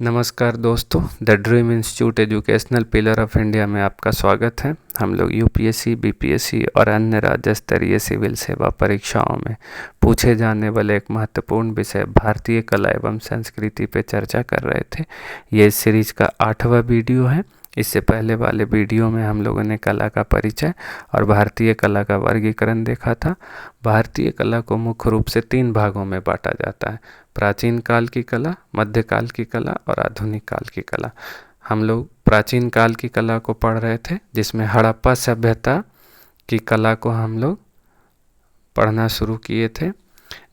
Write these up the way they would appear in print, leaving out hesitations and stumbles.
नमस्कार दोस्तों, the dream institute educational pillar of India में आपका स्वागत है। हम लोग यूपीएससी, बीपीएससी और अन्य राज्य स्तरीय सिविल सेवा परीक्षाओं में पूछे जाने वाले एक महत्वपूर्ण विषय भारतीय कला एवं संस्कृति पे चर्चा कर रहे थे। ये इस सीरीज का 8वां वीडियो है। इससे पहले वाले वीडियो में हम लोगों ने कला का परिचय और भारतीय कला का वर्गीकरण देखा था। भारतीय कला को मुख्य रूप से 3 भागों में बांटा जाता है: प्राचीन काल की कला, मध्यकाल की कला और आधुनिक काल की कला। हम लोग प्राचीन काल की कला को पढ़ रहे थे, जिसमें हड़प्पा सभ्यता की कला को हम लोग पढ़ना शुरू किए थे,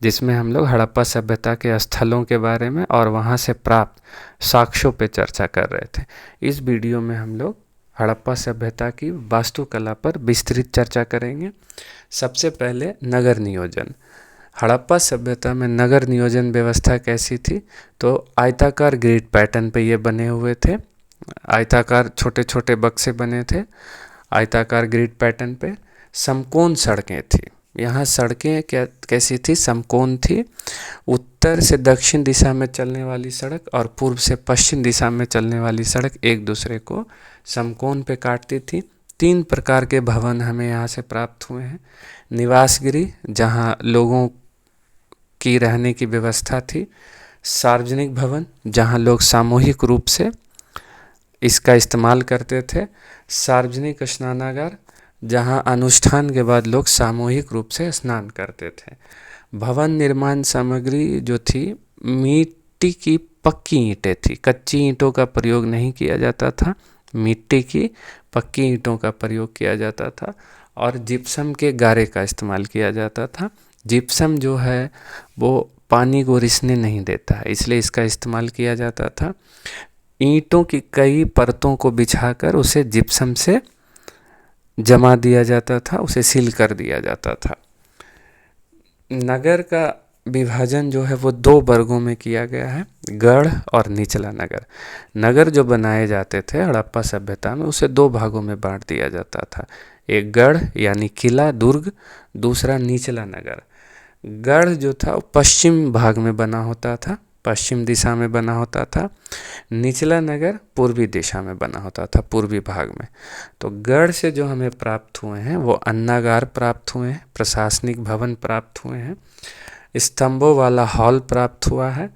जिसमें हम लोग हड़प्पा सभ्यता के स्थलों के बारे में और वहाँ से प्राप्त साक्ष्यों पे चर्चा कर रहे थे। इस वीडियो में हम लोग हड़प्पा सभ्यता की वास्तुकला पर विस्तृत चर्चा करेंगे। सबसे पहले नगर नियोजन। हड़प्पा सभ्यता में नगर नियोजन व्यवस्था कैसी थी? तो आयताकार ग्रिड पैटर्न पे ये बने हुए थे। आयताकार छोटे छोटे बक्से बने थे आयताकार ग्रिड पैटर्न पे। समकोण सड़कें थी। यहाँ सड़कें कैसी थी? समकोण थी। उत्तर से दक्षिण दिशा में चलने वाली सड़क और पूर्व से पश्चिम दिशा में चलने वाली सड़क एक दूसरे को समकोण पे काटती थी। 3 प्रकार के भवन हमें यहाँ से प्राप्त हुए हैं। निवास गृह, जहाँ लोगों की रहने की व्यवस्था थी। सार्वजनिक भवन, जहाँ लोग सामूहिक रूप से इसका इस्तेमाल करते थे। सार्वजनिक स्नानागार, जहाँ अनुष्ठान के बाद लोग सामूहिक रूप से स्नान करते थे। भवन निर्माण सामग्री जो थी, मिट्टी की पक्की ईंटें थी। कच्ची ईंटों का प्रयोग नहीं किया जाता था, मिट्टी की पक्की ईंटों का प्रयोग किया जाता था और जिप्सम के गारे का इस्तेमाल किया जाता था। जिप्सम जो है वो पानी को रिसने नहीं देता है, इसलिए इसका इस्तेमाल किया जाता था। ईंटों की कई परतों को बिछाकर उसे जिप्सम से जमा दिया जाता था, उसे सील कर दिया जाता था। नगर का विभाजन जो है वो 2 वर्गों में किया गया है: गढ़ और निचला नगर। नगर जो बनाए जाते थे हड़प्पा सभ्यता में, उसे 2 भागों में बांट दिया जाता था। एक गढ़ यानी किला दुर्ग, दूसरा निचला नगर। गढ़ जो था वो पश्चिम भाग में बना होता था, पश्चिम दिशा में बना होता था। निचला नगर पूर्वी दिशा में बना होता था, पूर्वी भाग में। तो गढ़ से जो हमें प्राप्त हुए हैं वो अन्नागार प्राप्त हुए हैं, प्रशासनिक भवन प्राप्त हुए हैं, स्तंभों वाला हॉल प्राप्त हुआ है,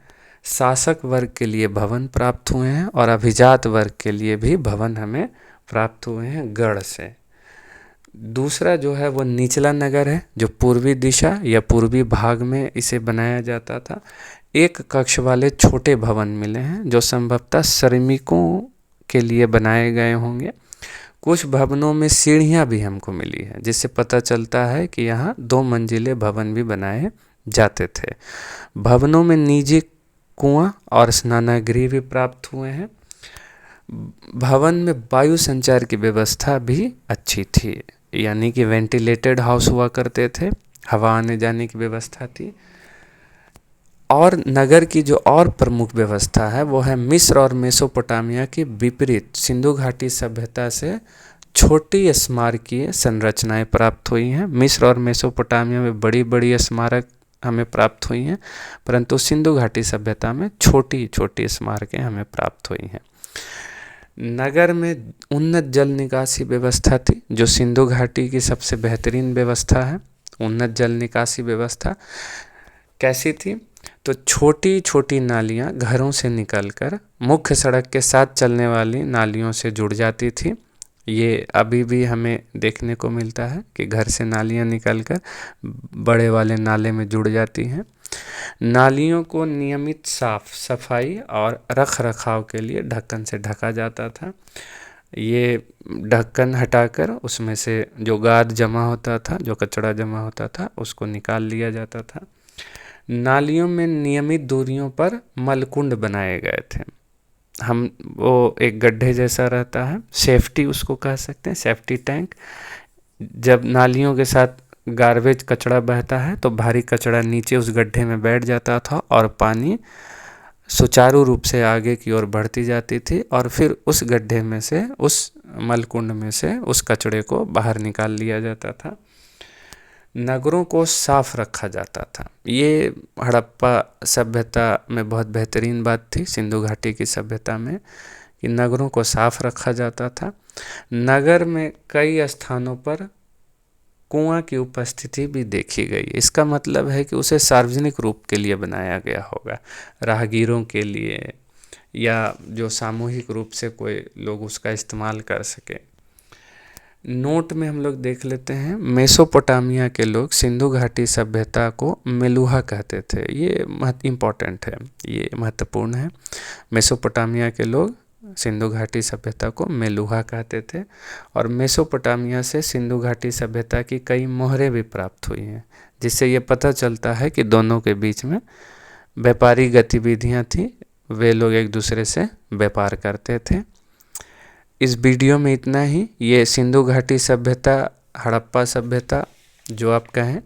शासक वर्ग के लिए भवन प्राप्त हुए हैं और अभिजात वर्ग के लिए भी भवन हमें प्राप्त हुए हैं गढ़ से। दूसरा जो है वो निचला नगर है, जो पूर्वी दिशा या पूर्वी भाग में इसे बनाया जाता था। 1 कक्ष वाले छोटे भवन मिले हैं जो संभवतः श्रमिकों के लिए बनाए गए होंगे। कुछ भवनों में सीढ़ियाँ भी हमको मिली है, जिससे पता चलता है कि यहाँ 2 मंजिले भवन भी बनाए जाते थे। भवनों में निजी कुआं और स्नानागृह भी प्राप्त हुए हैं। भवन में वायु संचार की व्यवस्था भी अच्छी थी, यानी कि वेंटिलेटेड हाउस हुआ करते थे, हवा आने जाने की व्यवस्था थी। और नगर की जो और प्रमुख व्यवस्था है वो है मिस्र और मेसोपोटामिया की विपरीत सिंधु घाटी सभ्यता से छोटी स्मारकीय संरचनाएं प्राप्त हुई हैं। मिस्र और मेसोपोटामिया में बड़ी बड़ी स्मारक हमें प्राप्त हुई हैं, परंतु सिंधु घाटी सभ्यता में छोटी छोटी स्मारकें हमें प्राप्त हुई हैं। नगर में उन्नत जल निकासी व्यवस्था थी, जो सिंधु घाटी की सबसे बेहतरीन व्यवस्था है। उन्नत जल निकासी व्यवस्था कैसी थी? तो छोटी छोटी नालियाँ घरों से निकलकर मुख्य सड़क के साथ चलने वाली नालियों से जुड़ जाती थी। ये अभी भी हमें देखने को मिलता है कि घर से नालियाँ निकलकर बड़े वाले नाले में जुड़ जाती हैं। नालियों को नियमित साफ सफाई और रख रखाव के लिए ढक्कन से ढका जाता था। ये ढक्कन हटाकर उसमें से जो गाद जमा होता था, जो कचरा जमा होता था, उसको निकाल लिया जाता था। नालियों में नियमित दूरियों पर मलकुंड बनाए गए थे। वो एक गड्ढे जैसा रहता है, सेफ्टी उसको कह सकते हैं, सेफ्टी टैंक। जब नालियों के साथ गार्बेज कचरा बहता है तो भारी कचरा नीचे उस गड्ढे में बैठ जाता था और पानी सुचारू रूप से आगे की ओर बढ़ती जाती थी और फिर उस गड्ढे में से, उस मलकुंड में से उस कचरे को बाहर निकाल लिया जाता था। नगरों को साफ रखा जाता था। ये हड़प्पा सभ्यता में बहुत बेहतरीन बात थी, सिंधु घाटी की सभ्यता में, कि नगरों को साफ रखा जाता था। नगर में कई स्थानों पर कुआं की उपस्थिति भी देखी गई। इसका मतलब है कि उसे सार्वजनिक रूप के लिए बनाया गया होगा, राहगीरों के लिए, या जो सामूहिक रूप से कोई लोग उसका इस्तेमाल कर सके। नोट में हम लोग देख लेते हैं, मेसोपोटामिया के लोग सिंधु घाटी सभ्यता को मेलुहा कहते थे। ये इम्पॉर्टेंट है, ये महत्वपूर्ण है। मेसोपोटामिया के लोग सिंधु घाटी सभ्यता को मेलुहा कहते थे, और मेसोपोटामिया से सिंधु घाटी सभ्यता की कई मोहरें भी प्राप्त हुई हैं, जिससे ये पता चलता है कि दोनों के बीच में व्यापारी गतिविधियां थी, वे लोग एक दूसरे से व्यापार करते थे। इस वीडियो में इतना ही। ये सिंधु घाटी सभ्यता, हड़प्पा सभ्यता जो आप कहें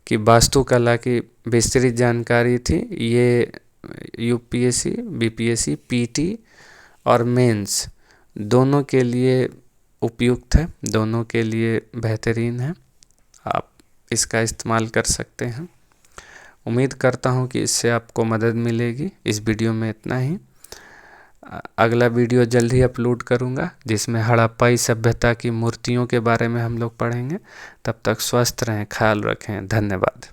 कि वास्तुकला की विस्तृत जानकारी थी, ये यूपीएससी, बीपीएससी, पीटी और मेंस दोनों के लिए उपयुक्त है, दोनों के लिए बेहतरीन है। आप इसका इस्तेमाल कर सकते हैं। उम्मीद करता हूँ कि इससे आपको मदद मिलेगी। इस वीडियो में इतना ही। अगला वीडियो जल्द ही अपलोड करूँगा, जिसमें हड़प्पाई सभ्यता की मूर्तियों के बारे में हम लोग पढ़ेंगे। तब तक स्वस्थ रहें, ख्याल रखें। धन्यवाद।